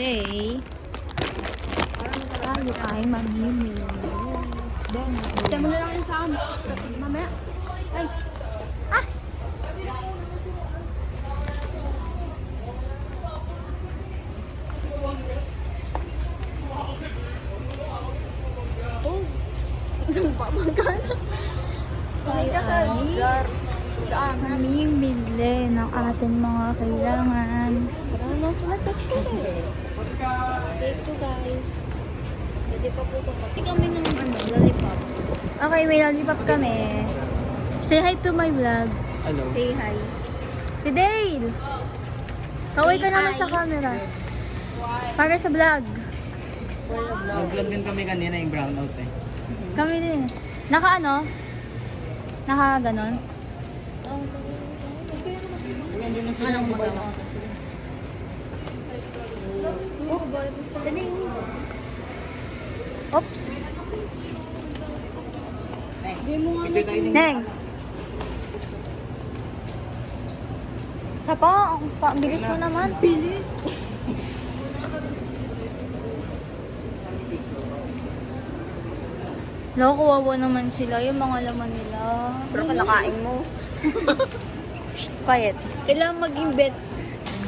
Today, tayo ay mamimili. Bigyan mo na lang yung sa akin. Mamaya. Ay! Ah! Oh! Ano pa magkano? Tayo ay mamimili ng ating mga kailangan. Take to guys. Pwede pa po ito. Pati kami ng lollipop. Okay, may lollipop kami. Say hi to my vlog. Hello. Say hi. Si Dale! Kaway ka naman sa camera. Para sa vlog. Nag-vlog din kami kanina yung brownout eh. Kami din. Naka ano? Naka ganon? Anong magawa? Oh, balik mo sa daling. Oops! Hindi mo nga Ito tayo Neng! Sapa, ang bilis mo naman. bilis. Loko, kawawa naman sila. Yung mga laman nila. Pero panakain mo. Shh, quiet. Kailangan maging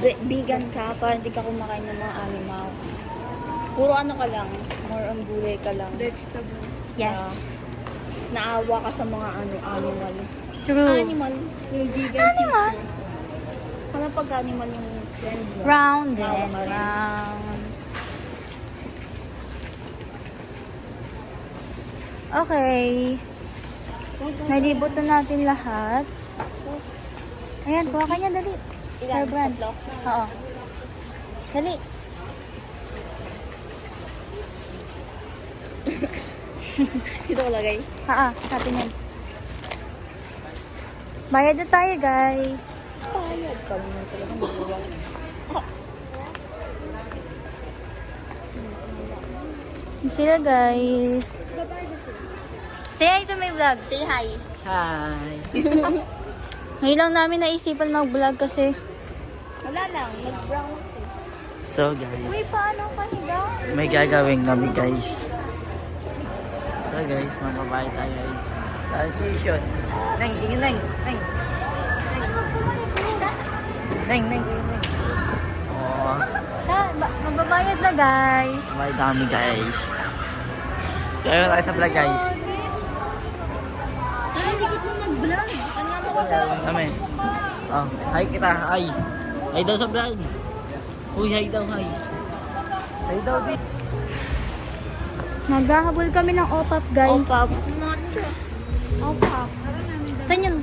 vegan ka para hindi ka kumakain ng mga animals. Puro ano ka lang. More on gulay ka lang. Vegetable. Yes. Naawa ka sa mga animal. True. Animal. Yung vegan Animal. Kala pag animal yung friend mo. Round Naawa and ka rin. round. Okay. Nailibot na natin lahat. Ayan, kuha ka niya, dali. Ilan? Hair brand. Tatlo? Oo. Dali. Dito ko lagay. Sa atin yan. Bayad na tayo, guys. Payad kami na talaga magulang. Yan sila, guys. Say hi to my vlog. Say hi. Hi! Ngayon lang namin naisipan mag-vlog kasi. Wala lang. Nag-brown. So guys, Paano ka higa? may gagawin kami guys. So guys, mababae tayo guys. Transition. Neng, tingin Neng. Neng. Neng, Neng, tingin Neng. Oh, Magbabayad na, guys. may dami guys. Kaya tayo sa vlog guys. Ay, likit mo mag-vlog. Ano nga mo Kami. Oh, hi kita, hi. Hi daw sa vlog. Uy, hi daw, hi. Hi daw, di. Maghahabol kami ng OPAP, guys. Opap. Matcha. OPAP. Saan yun?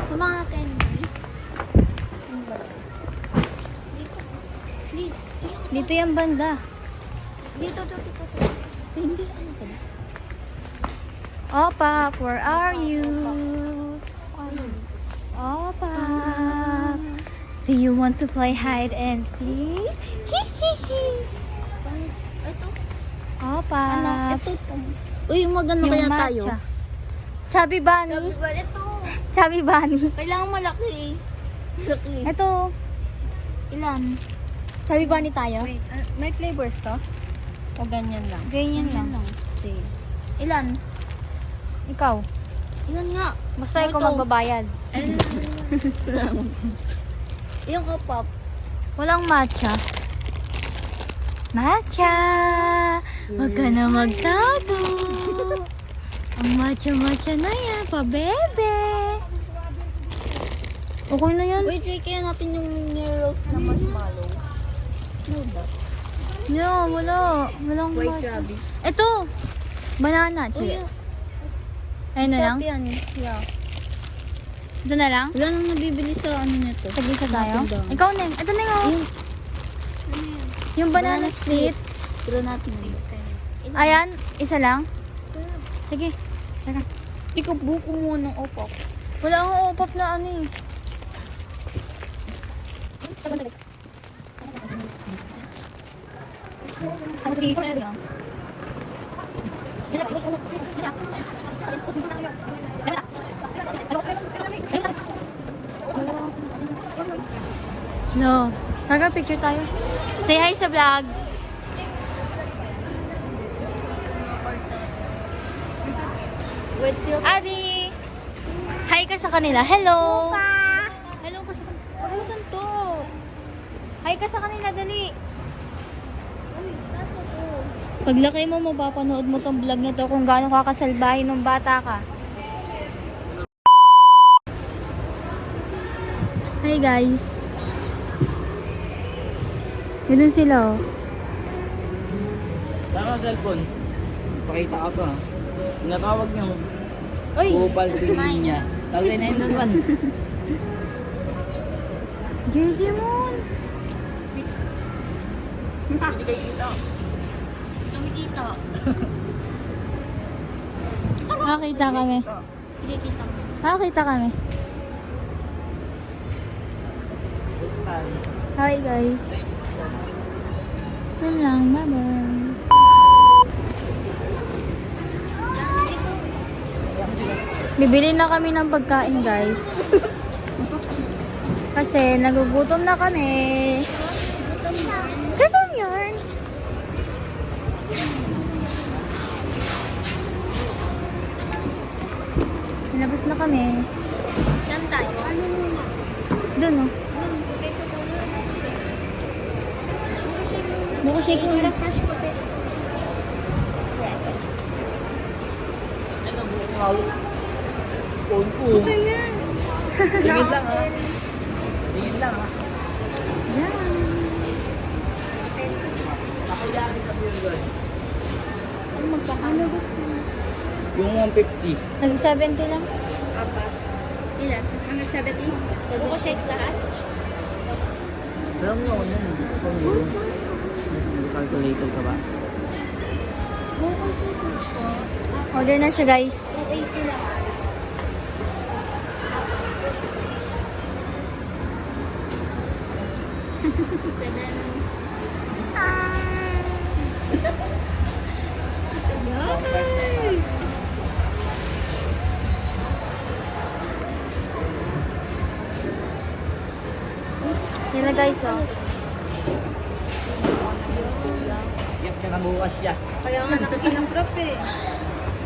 Sa mga candy. Dito yung banda. Dito. Hindi. Ano ka ba? OPAP, where are you? OPAP. Do you want to play hide and seek? Hihihi. Ito. OPAP. Ito. Uy, magano Yung kaya matcha. tayo? Chubby Bunny. Ito. Chubby Bunny. Kailangan malaki. Malaki. Ito. Ilan? Chubby Bunny tayo. Wait, may flavors to? O ganyan lang? Ganyan lang. Sige. Ilan? Ikaw. Ilan nga? Basta ikaw magbabayad. Yung opap. Walang matcha. Matcha! Huwag ka na magtabo. Ang matcha-matcha na yan, pa-bebe. Okay na yan. Wait, kaya natin yung roast na marshmallow. No ba? No, wala. Walang White matcha. rabbit. Ito! Banana chips. Ayun na lang? Sarap yan. Yeah. Ito na lang? Wala nang nabibili sa ano nito. Tag-isa tayo? Tindahan. Ikaw, Nen. Ito na yung... Ayun. Yung banana split. Tira natin. Ayan, isa lang. Sige. Tara. Ikaw buko mo ng opap. Wala akong opap na ano eh. Ano sige ko na No. Taga picture tayo. Say hi sa vlog. What's your... Adi! Hi ka sa kanila. Hello! Hello ka sa kanila. Pag-usan to. Hi ka sa kanila, dali. Paglaki mo, mapapanood mo tong vlog na to kung gaano ka kasalbahin nung bata ka. Hi guys. Yun sila oh. Saan ka cellphone? Pakita ka pa. Natawag niyo. Uy! Upal niya. Tawag na yun doon man. Digimon! Hindi kayo kita. Nakikita. Nakakita kami. Nakakita kami. Hi guys. Yun lang. Bye-bye. Bibili na kami ng pagkain guys. Kasi nagugutom na kami. Gutom yarn. Nilabas na kami. Saan tayo? Ano muna? Doon oh. Buko shake mo. Fresh potato. Ano bukaw? Phone ko. Tingin. Tingin lang ha. Tingin lang ha. Yan. Nakayakin ka yun guys. Ano magkakano gusto? Yung 150. Nag-70 lang. Apat. Ilan? Hanggang 70? Buko shake lahat? Alam mo ako nun. Nag-calculator ka ba? Order na siya guys. 80 lang. Yan na guys oh. Iyak ka na bukas siya. Kaya nga nakinamprap eh.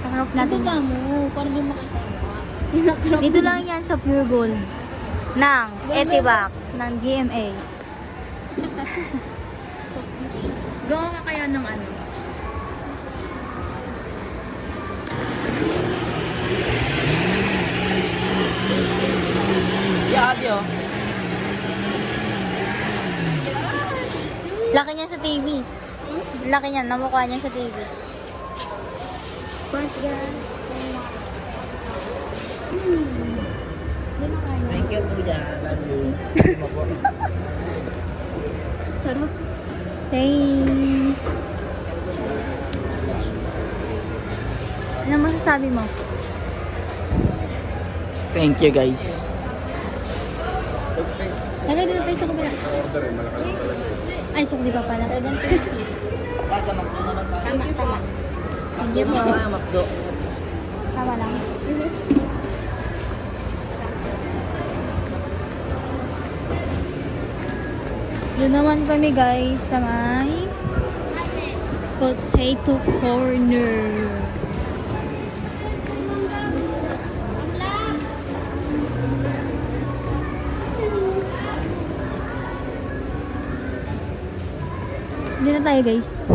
Sakarap natin. mo, parang di makita. Dito lang yan sa Pure Gold. Ng Etibac. Ng GMA. Gawa ka kaya ng ano? Yeah, ate oh. Laki niya sa TV. Laki niya. Namukha niya sa TV. Thank you po dyan. Sarap. Thanks. Ano masasabi mo? Thank you guys. Lagay dito tayo sa kabila. Ay, so di pa pala. Baka makdo naman tayo. Tama, tama. Thank you po. Makdo. Tama lang. Doon naman kami guys sa may potato corner. Doon na tayo guys.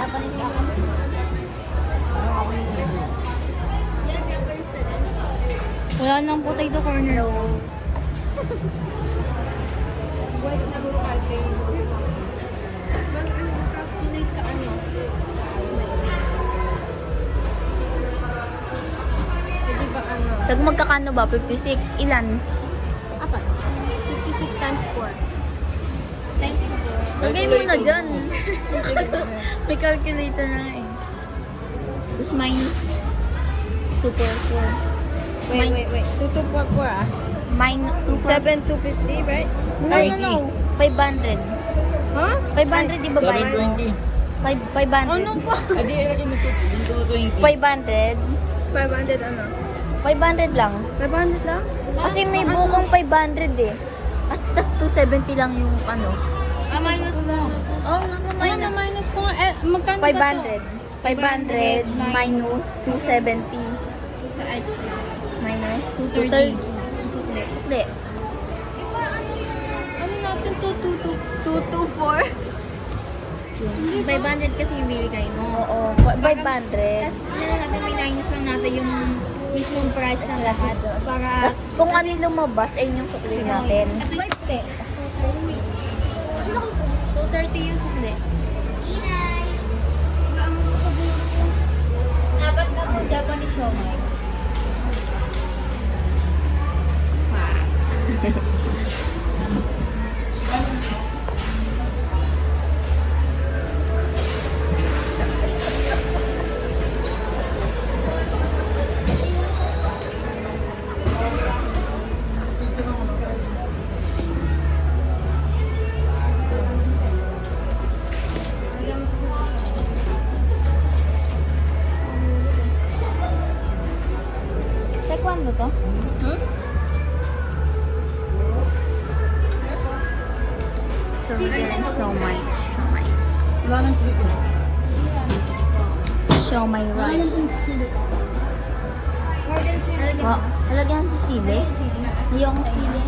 Japanese ako. Yan, Japanese ka din. Wala nang potato corner. Wait, siguro calculate. Mag-calculate ka ano? Pwede ba ano? Pag magkakano ba? 56? Ilan? Apat. 56 times 4. 94. Lagay mo na dyan. May calculator na nga eh. Tapos minus 244. Wait. 2244 ah. Minus 7250, right? No. 500. Huh? 500 di ba ba? 720. 500. Ano pa? Adi, ilagay mo 220. 500. 500 ano? 500 lang. 500 lang? Kasi may bukong 500 eh. Tapos 270 lang yung ano. Minus mo. Oh, Ano na minus ko nga? Magkano ba to? 500. 500 minus 270. Sa ice. Minus 230. 230. Sukli. Sukli. Diba ano natin to? 224? 500 kasi yung bibigay mo. Oo, 500. Tapos natin minus lang natin yung mismong price ng lahat. Para Tapos kung ano yung lumabas, ay yung sukli natin. Ito yung sukli. 230 yung sukli. Inay! Dapat na Japanese siomai. Taekwondo to? So, again, siomai. Wala nang chicken. Siomai rice. Oh, halagyan sa sili. Yung sili.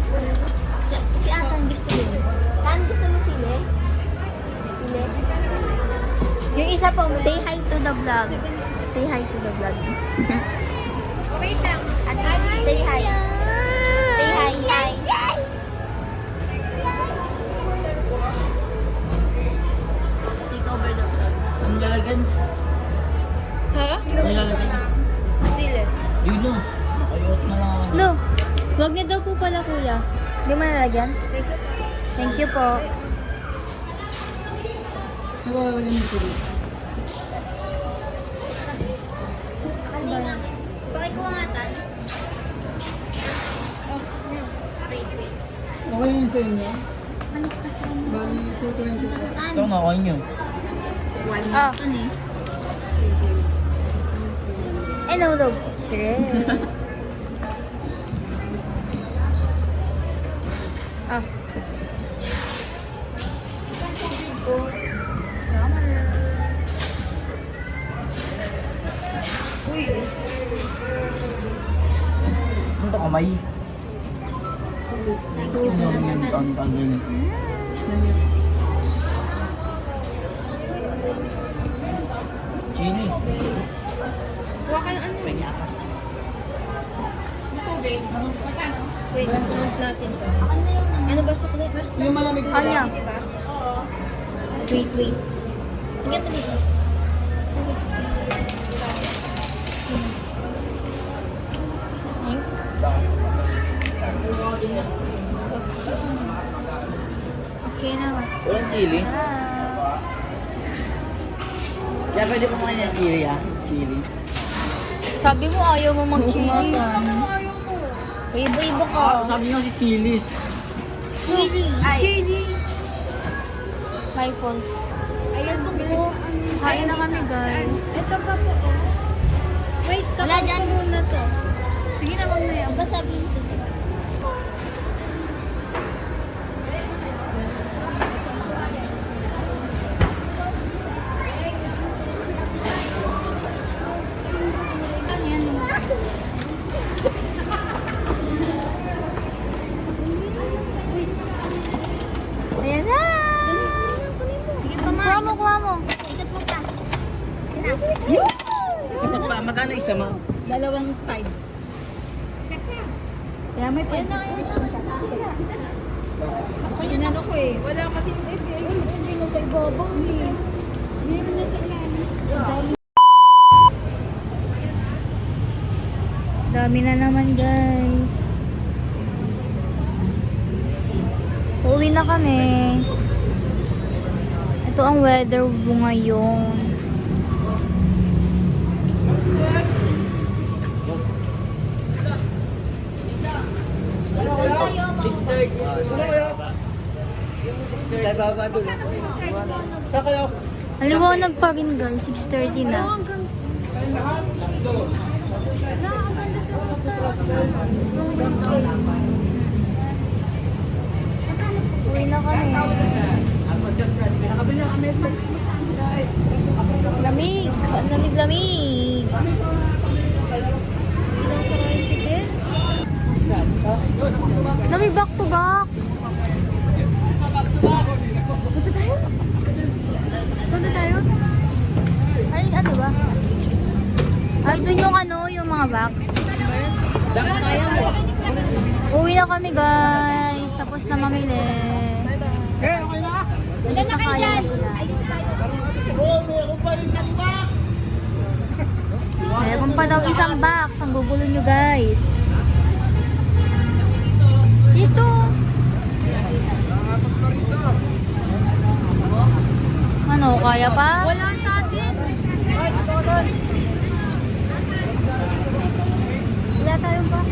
Si Atan gusto din. Tan, gusto mo sili? Sili? Yung isa po, say hi to the vlog. Say hi to the vlog. Wait lang. Say hi. Say hi. Hi. Take over the vlog. Ang lalagyan? Ha? Ang lalagyan? Sili. Yun na. Ayot na lang ako. No. Wag na daw po pala kuya. Hindi mo nalagyan? Thank you po. Ano ba lalagyan mo dito? Pakikuha nga tayo. Okay yun sa inyo? Bali, 220 po. Ito nga, kain nyo. Oh. Eh, nahulog. Shred. Ah. Ano ito kamay? Ano yung ang chili. Kuha kayo ano? Pwede apat. Wait, count natin to. Ano ba sukli? Yung malamig po Kanya. ba? Diba? Wait, wait. Tingnan mo dito. Thanks. Okay na, mas. Walang chili? Kaya pwede po kumain ng chili ah. Chili. Sabi mo ayaw mo mag-chili. Ibo-ibo ka. Sabi nyo si chili. Chili. Chili. Hi, Pons. Ayun po. Kain na kami, guys. Ito pa po. Wait, Wala kapag dyan. ko muna to. Sige na mamaya. Ba sabi mo? Ayan na! Sige pa ma. Kuha mo, kuha mo. Ikot mo pa. Magkano isa mo? 2.5. Kaya may Ayan na kayo. Ako yun ano ko eh. Wala kasi yung hindi mo kay Bobo eh. Meron na sila. Dami na naman, guys. Uwi na kami. Ito ang weather ngayon. Sa kayo? Maliwanag pa rin guys, 6:30 na. Ang ganda sa Uwi na kami. Lamig! Ang lamig-lamig! Lamig back to back! Punta tayo? Punta tayo? Ay, ano ba? Ay, dun yung ano, yung mga box. Uwi na kami guys. Tapos na mamili. Sasakaya na sila. Meron pa daw isang box. Ang gugulo nyo guys. Dito. Ano, kaya pa? Wala sa atin. Wala tayong box.